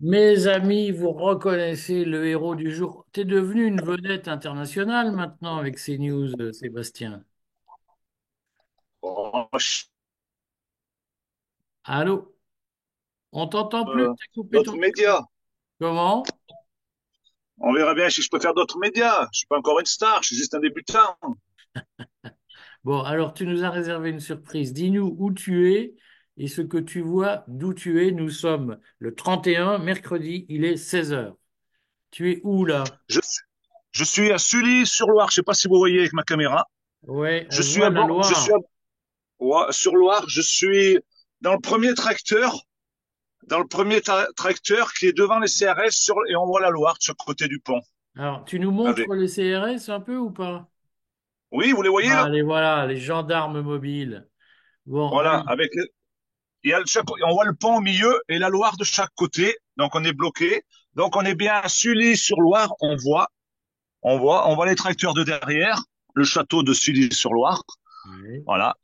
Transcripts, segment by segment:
Mes amis, vous reconnaissez le héros du jour. T'es devenu une vedette internationale maintenant avec ces news, Sébastien. Oh, Allô? On t'entend plus? T'as coupé ton d'autres micro. médias. Comment? On verra bien si je peux faire d'autres médias. Je suis pas encore une star, je suis juste un débutant. Bon, alors tu nous as réservé une surprise. Dis-nous où tu es et ce que tu vois d'où tu es. Nous sommes le 31, mercredi, il est 16 heures. Tu es où là? Je, je suis à Sully-sur-Loire. Je sais pas si vous voyez avec ma caméra. Ouais, Je on suis voit à la bord, je suis à, Loire. ouais, sur Loire. Je suis dans le premier tracteur, tracteur qui est devant les CRS et on voit la Loire de ce côté du pont. Alors, tu nous Regardez. montres les CRS un peu ou pas? Oui, vous les voyez là? Ah, les voilà, les gendarmes mobiles. Bon, Voilà, alors, avec on voit le pont au milieu et la Loire de chaque côté. Donc on est bloqué. Donc on est bien à Sully-sur-Loire. On voit les tracteurs de derrière, le château de Sully-sur-Loire. ouais, Voilà.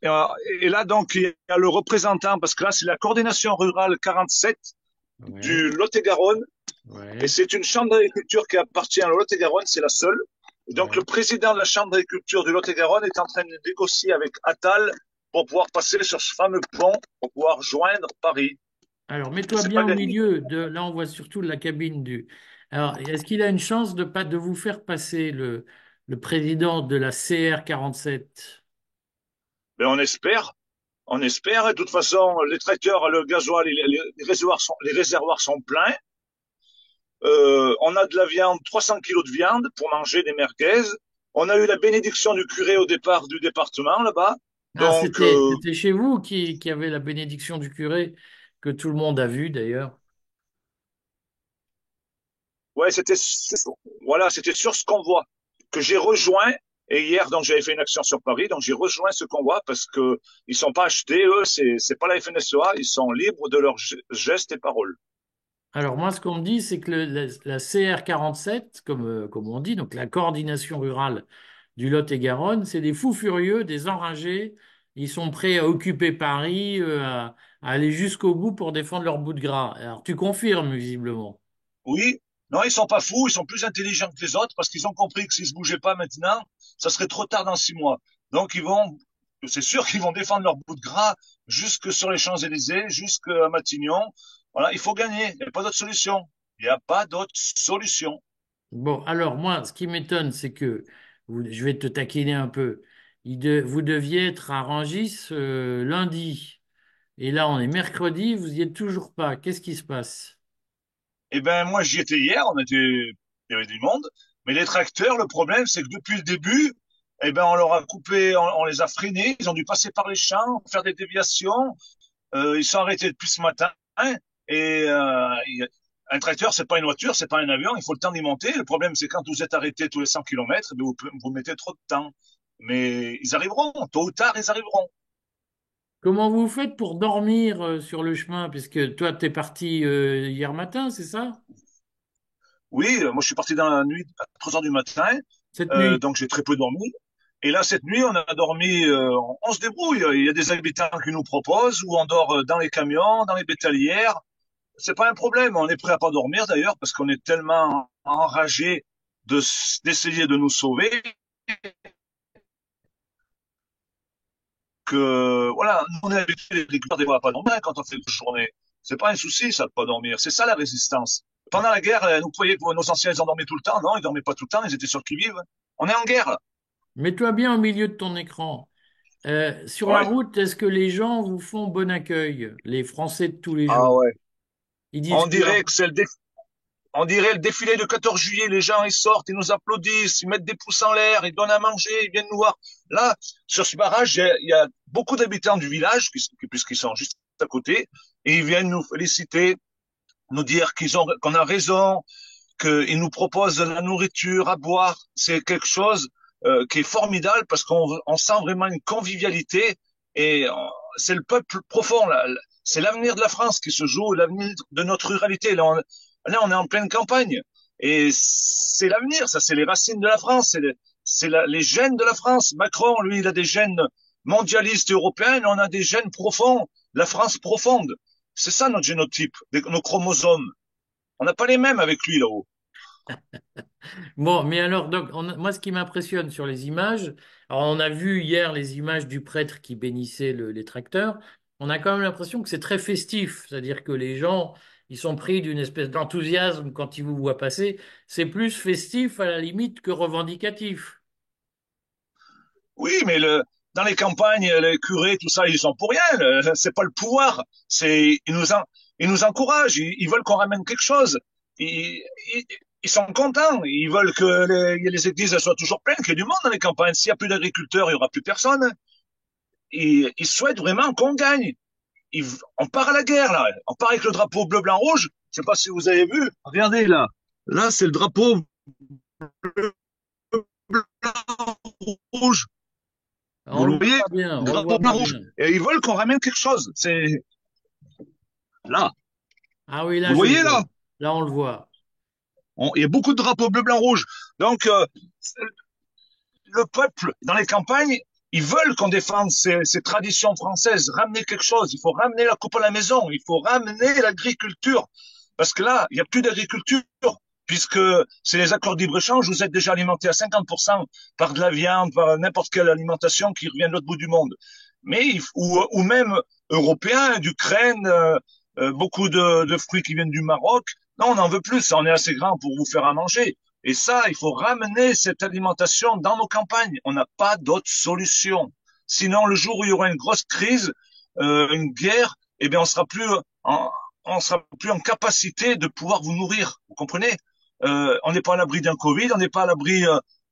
Et là, donc, il y a le représentant, parce que là, c'est la coordination rurale 47 ouais, du Lot-et-Garonne. Et ouais, c'est une chambre d'agriculture qui appartient à Lot-et-Garonne, c'est la seule. Et donc, le ouais. président de la chambre d'agriculture du Lot-et-Garonne est en train de négocier avec Attal pour pouvoir passer sur ce fameux pont, pour pouvoir joindre Paris. Alors, Et mets-toi c'est pas bien au gagné. milieu de. Là, on voit surtout la cabine du. Alors, est-ce qu'il a une chance de pas de vous faire passer le président de la CR 47? Mais on espère. Et de toute façon, les tracteurs, le gasoil, les réservoirs sont pleins. On a de la viande, 300 kilos de viande pour manger des merguez. On a eu la bénédiction du curé au départ du département là-bas. Ah, Donc, c'était chez vous qui avait la bénédiction du curé, que tout le monde a vu d'ailleurs. ouais, voilà, c'était sur ce convoi que j'ai rejoint. Et hier, donc, j'avais fait une action sur Paris, donc j'ai rejoint ce convoi parce que ils sont pas achetés, eux, c'est pas la FNSEA, ils sont libres de leurs gestes et paroles. Alors, moi, ce qu'on me dit, c'est que la CR 47, comme on dit, donc la coordination rurale du Lot-et-Garonne, c'est des fous furieux, des enragés. Ils sont prêts à occuper Paris, à aller jusqu'au bout pour défendre leur bout de gras. Alors, tu confirmes, visiblement. Oui, non, ils sont pas fous, ils sont plus intelligents que les autres parce qu'ils ont compris que s'ils se bougeaient pas maintenant, ça serait trop tard dans 6 mois. Donc c'est sûr qu'ils vont défendre leur bout de gras jusque sur les Champs-Élysées, jusqu'à Matignon. Voilà, il faut gagner. Il n'y a pas d'autre solution. Il n'y a pas d'autre solution. Bon, alors, moi, ce qui m'étonne, c'est que, je vais te taquiner un peu, vous deviez être à Rungis lundi. Et là, on est mercredi, vous y êtes toujours pas. Qu'est-ce qui se passe? Eh ben, moi, j'y étais hier, il y avait du monde. Mais les tracteurs, le problème, c'est que depuis le début, eh ben, on leur a coupé, on les a freinés, ils ont dû passer par les champs, faire des déviations. Ils sont arrêtés depuis ce matin. Et un tracteur, c'est pas une voiture, c'est pas un avion. Il faut le temps d'y monter. Le problème, c'est quand vous êtes arrêté tous les 100 kilomètres, vous mettez trop de temps. Mais ils arriveront. Tôt ou tard, ils arriveront. Comment vous faites pour dormir sur le chemin? Puisque toi, t'es parti hier matin, c'est ça? Oui, moi, je suis parti dans la nuit à 3 heures du matin. Cette nuit. Donc, j'ai très peu dormi. Et là, cette nuit, on a dormi, on se débrouille. Il y a des habitants qui nous proposent, ou on dort dans les camions, dans les bétalières. C'est pas un problème. On est prêt à pas dormir d'ailleurs parce qu'on est tellement enragé d'essayer de nous sauver que voilà, on est habitué les agriculteurs des fois à pas dormir quand on fait une journée. C'est pas un souci ça de pas dormir. C'est ça la résistance. Pendant la guerre, nous croyez que nos anciens ils en dormaient tout le temps. Non, ils dormaient pas tout le temps. Ils étaient sur le qui-vive. On est en guerre là. Mets-toi bien au milieu de ton écran. Sur la Ouais. route, est-ce que les gens vous font bon accueil, les Français de tous les Ah jours? ouais. Ils disent On quoi? dirait que on dirait le défilé du 14 juillet, les gens ils sortent, ils nous applaudissent, ils mettent des pouces en l'air, ils donnent à manger, ils viennent nous voir. Là, sur ce barrage, il y a beaucoup d'habitants du village, puisqu'ils sont juste à côté, et ils viennent nous féliciter, nous dire qu'on a raison, qu'ils nous proposent de la nourriture à boire. C'est quelque chose qui est formidable parce qu'on sent vraiment une convivialité et c'est le peuple profond. Là. C'est l'avenir de la France qui se joue, l'avenir de notre ruralité. Là, on est en pleine campagne et c'est l'avenir. Ça, c'est les racines de la France. Les gènes de la France. Macron, lui, il a des gènes mondialistes européens. On a des gènes profonds. La France profonde. C'est ça notre génotype, nos chromosomes. On n'a pas les mêmes avec lui là-haut. Bon, mais alors, donc, moi, ce qui m'impressionne sur les images, alors on a vu hier les images du prêtre qui bénissait les tracteurs, on a quand même l'impression que c'est très festif, c'est-à-dire que les gens, ils sont pris d'une espèce d'enthousiasme quand ils vous voient passer, c'est plus festif à la limite que revendicatif. Oui, mais dans les campagnes, les curés, tout ça, ils sont pour rien. C'est pas le pouvoir. Ils nous encouragent. Ils veulent qu'on ramène quelque chose. Ils, ils, ils sont contents. Ils veulent que les églises soient toujours pleines, qu'il y ait du monde dans les campagnes. S'il y a plus d'agriculteurs, il y aura plus personne. Ils souhaitent vraiment qu'on gagne. On part à la guerre, là. On part avec le drapeau bleu, blanc, rouge. Je sais pas si vous avez vu. Regardez, là. Là, c'est le drapeau bleu, blanc, rouge. On Vous le le voit voyez? pas bien, Le on le drapeau voit blanc, pas rouge. bien. Et ils veulent qu'on ramène quelque chose. C'est là. Ah oui, Vous là, le je le voyez, vois. là? Là, on le voit. Il y a beaucoup de drapeaux bleu, blanc, rouge. Donc, le peuple, dans les campagnes, ils veulent qu'on défende ces traditions françaises, ramener quelque chose. Il faut ramener la coupe à la maison. Il faut ramener l'agriculture. Parce que là, il n'y a plus d'agriculture. Puisque c'est les accords de libre-échange, vous êtes déjà alimenté à 50% par de la viande, par n'importe quelle alimentation qui revient de l'autre bout du monde. Mais, ou même européens, d'Ukraine, beaucoup de fruits qui viennent du Maroc. Non, on n'en veut plus, ça, on est assez grand pour vous faire à manger. Et ça, il faut ramener cette alimentation dans nos campagnes. On n'a pas d'autre solution. Sinon, le jour où il y aura une grosse crise, une guerre, eh bien, en, on sera plus en capacité de pouvoir vous nourrir. Vous comprenez? On n'est pas à l'abri d'un Covid, on n'est pas à l'abri,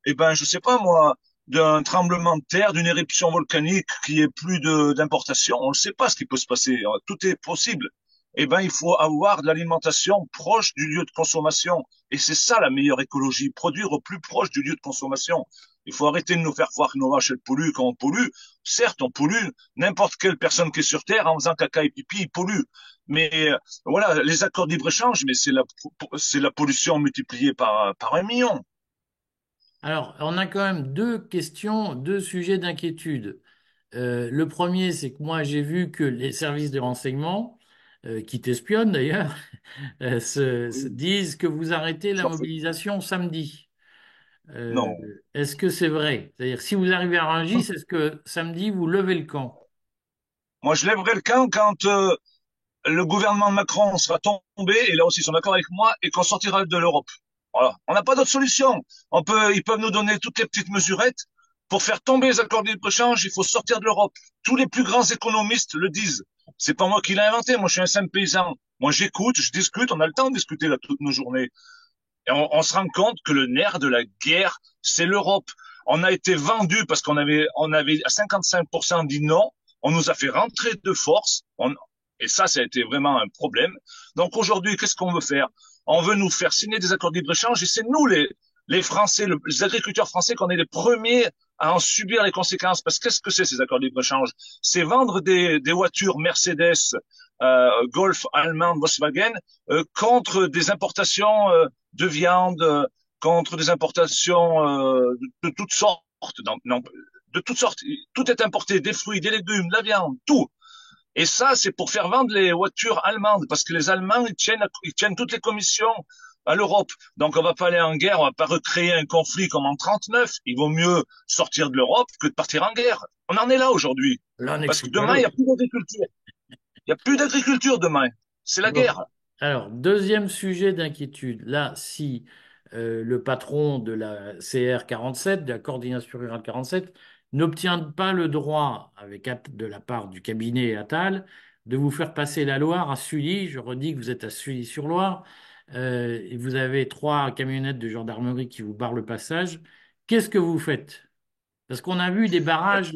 eh ben, je sais pas moi, d'un tremblement de terre, d'une éruption volcanique qui ait plus d'importation. On ne sait pas ce qui peut se passer. Tout est possible. Eh ben, il faut avoir de l'alimentation proche du lieu de consommation. Et c'est ça la meilleure écologie, produire au plus proche du lieu de consommation. Il faut arrêter de nous faire croire que nos vaches elles polluent quand on pollue. Certes, on pollue. N'importe quelle personne qui est sur Terre, en faisant caca et pipi, il pollue. Mais voilà, les accords de libre-échange, mais c'est la pollution multipliée par 1 million. Alors, on a quand même deux questions, deux sujets d'inquiétude. Le premier, c'est que moi, j'ai vu que les services de renseignement, qui t'espionnent d'ailleurs, disent que vous arrêtez la J'en fais. mobilisation samedi. Euh, Non. Est-ce que c'est vrai? C'est-à-dire, si vous arrivez à Rungis, est-ce que samedi, vous levez le camp? Moi, je lèverai le camp quand le gouvernement de Macron sera tombé, et là aussi ils sont d'accord avec moi, et qu'on sortira de l'Europe. Voilà. On n'a pas d'autre solution. Ils peuvent nous donner toutes les petites mesurettes. Pour faire tomber les accords de libre-échange, il faut sortir de l'Europe. Tous les plus grands économistes le disent. C'est pas moi qui l'ai inventé. Moi, je suis un simple paysan. Moi, j'écoute, je discute. On a le temps de discuter là toutes nos journées. Et on se rend compte que le nerf de la guerre, c'est l'Europe. On a été vendu parce on avait à 55% dit non. On nous a fait rentrer de force. Et ça a été vraiment un problème. Donc aujourd'hui, qu'est-ce qu'on veut faire? On veut nous faire signer des accords de libre-échange et c'est nous, les Français, les agriculteurs français, qu'on est les premiers à en subir les conséquences. Parce que qu'est-ce que c'est ces accords de libre-échange? C'est vendre des voitures Mercedes, Golf, allemande, Volkswagen, contre des importations de viande, contre des importations de toutes sortes. Donc, non, de toutes sortes. Tout est importé, des fruits, des légumes, de la viande, tout. Et ça, c'est pour faire vendre les voitures allemandes, parce que les Allemands, ils tiennent toutes les commissions à l'Europe. Donc, on va pas aller en guerre, on va pas recréer un conflit comme en 39. Il vaut mieux sortir de l'Europe que de partir en guerre. On en est là aujourd'hui. L'un Parce que n'exclut pas demain, il n'y a l'autre. plus d'agriculture. Il n'y a plus d'agriculture demain. C'est la Bon. guerre. Alors, deuxième sujet d'inquiétude. Là, si le patron de la CR 47, de la coordination rurale 47, n'obtient pas le droit, de la part du cabinet Attal, de vous faire passer la Loire à Sully, je redis que vous êtes à Sully-sur-Loire, et vous avez trois camionnettes de gendarmerie qui vous barrent le passage, qu'est-ce que vous faites? Parce qu'on a vu des barrages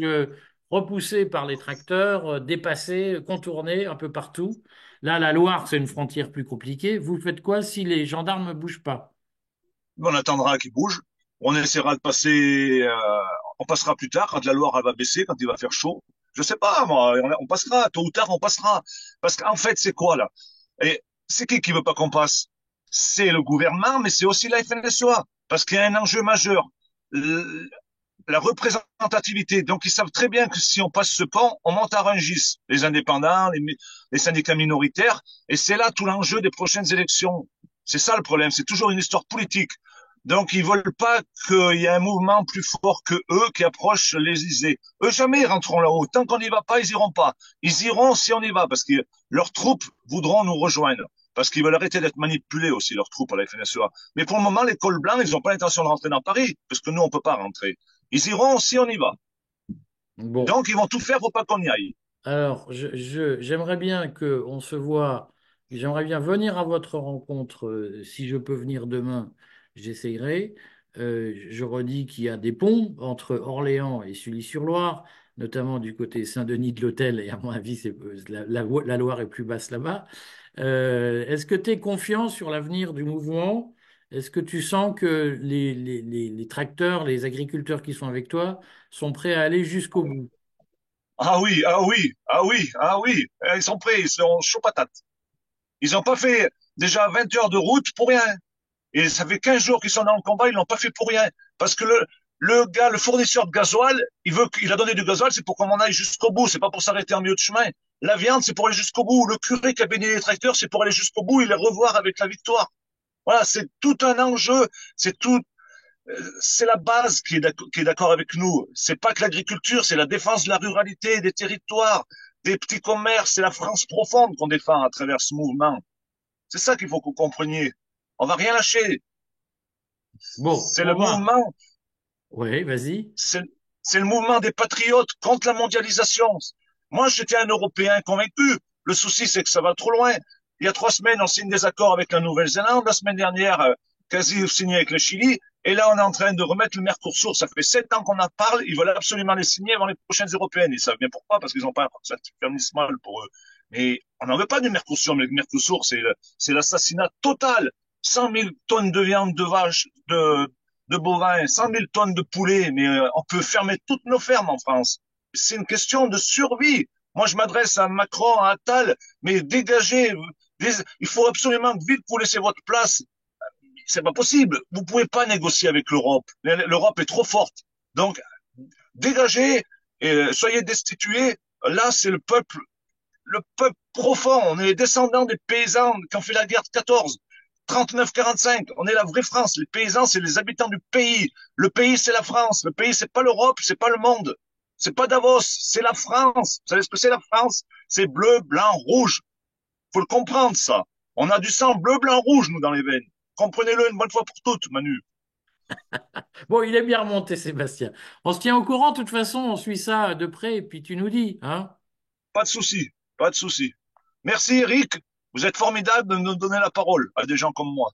repoussés par les tracteurs, dépassés, contournés un peu partout. Là, la Loire, c'est une frontière plus compliquée. Vous faites quoi si les gendarmes ne bougent pas? On attendra qu'il bouge. On essaiera de passer. On passera plus tard quand la Loire elle va baisser, quand il va faire chaud. Je sais pas, moi. On passera. Tôt ou tard, on passera. Parce qu'en fait, c'est quoi là? Et c'est qui veut pas qu'on passe? C'est le gouvernement, mais c'est aussi la FNSEA. Parce qu'il y a un enjeu majeur. L- La représentativité. Donc, ils savent très bien que si on passe ce pont, on monte à Rungis. Les indépendants, les syndicats minoritaires. Et c'est là tout l'enjeu des prochaines élections. C'est ça le problème, c'est toujours une histoire politique. Donc ils veulent pas qu'il y ait un mouvement plus fort que eux qui approche l'Élysée. Eux jamais ils rentreront là-haut. Tant qu'on n'y va pas, ils iront pas. Ils iront si on y va, parce que leurs troupes voudront nous rejoindre. Parce qu'ils veulent arrêter d'être manipulés aussi, leurs troupes à la FNSEA. Mais pour le moment, les cols blancs, ils n'ont pas l'intention de rentrer dans Paris, parce que nous, on peut pas rentrer. Ils iront si on y va. Bon, Donc ils vont tout faire pour pas qu'on y aille. alors, j'aimerais bien qu'on se voit, j'aimerais bien venir à votre rencontre. Si je peux venir demain, j'essayerai. Je redis qu'il y a des ponts entre Orléans et Sully-sur-Loire, notamment du côté Saint-Denis de l'Hôtel, et à mon avis, la Loire est plus basse là-bas. Est-ce que tu es confiant sur l'avenir du mouvement? Est-ce que tu sens que les tracteurs, les agriculteurs qui sont avec toi sont prêts à aller jusqu'au bout? Ah oui, ah oui, ah oui, ah oui. Ils sont prêts, ils sont chauds patates. Ils n'ont pas fait déjà 20 heures de route pour rien. Et ça fait 15 jours qu'ils sont dans le combat, ils l'ont pas fait pour rien. Parce que le gars, le fournisseur de gasoil, il a donné du gasoil, c'est pour qu'on en aille jusqu'au bout, c'est pas pour s'arrêter en milieu de chemin. La viande, c'est pour aller jusqu'au bout. Le curé qui a béni les tracteurs, c'est pour aller jusqu'au bout et les revoir avec la victoire. Voilà, c'est tout un enjeu. C'est tout, c'est la base qui est d'accord avec nous. C'est pas que l'agriculture, c'est la défense de la ruralité, des territoires, des petits commerces, c'est la France profonde qu'on défend à travers ce mouvement. C'est ça qu'il faut que vous compreniez. On va rien lâcher. Bon, C'est on le va. mouvement, Oui, vas-y. c'est, c'est le mouvement des patriotes contre la mondialisation. Moi, j'étais un Européen convaincu. Le souci, c'est que ça va trop loin. Il y a 3 semaines, on signe des accords avec la Nouvelle-Zélande. La semaine dernière, quasi signé avec le Chili. Et là, on est en train de remettre le Mercosur. Ça fait 7 ans qu'on en parle. Ils veulent absolument les signer avant les prochaines européennes. Ils savent bien pourquoi, parce qu'ils n'ont pas un certificat municipal pour eux. Mais on n'en veut pas du Mercosur. Mais le Mercosur, c'est l'assassinat total. 100 000 tonnes de viande de vache, de bovins, 100 000 tonnes de poulet, mais on peut fermer toutes nos fermes en France. C'est une question de survie. Moi, je m'adresse à Macron, à Attal, mais dégagez. Il faut absolument vite vous laisser votre place. C'est pas possible. Vous pouvez pas négocier avec l'Europe. L'Europe est trop forte. Donc, dégagez et soyez destitués. Là, c'est le peuple profond. On est les descendants des paysans qui ont fait la guerre de 14. 39-45, on est la vraie France. Les paysans, c'est les habitants du pays. Le pays, c'est la France. Le pays, c'est pas l'Europe, c'est pas le monde. C'est pas Davos, c'est la France. Vous savez ce que c'est la France? C'est bleu, blanc, rouge. Faut le comprendre, ça. On a du sang bleu, blanc, rouge, nous, dans les veines. Comprenez-le une bonne fois pour toutes, Manu. Bon, il est bien remonté, Sébastien. On se tient au courant, de toute façon, on suit ça de près, et puis tu nous dis, hein? Pas de souci, pas de souci. Merci, Eric. Vous êtes formidable de nous donner la parole à des gens comme moi.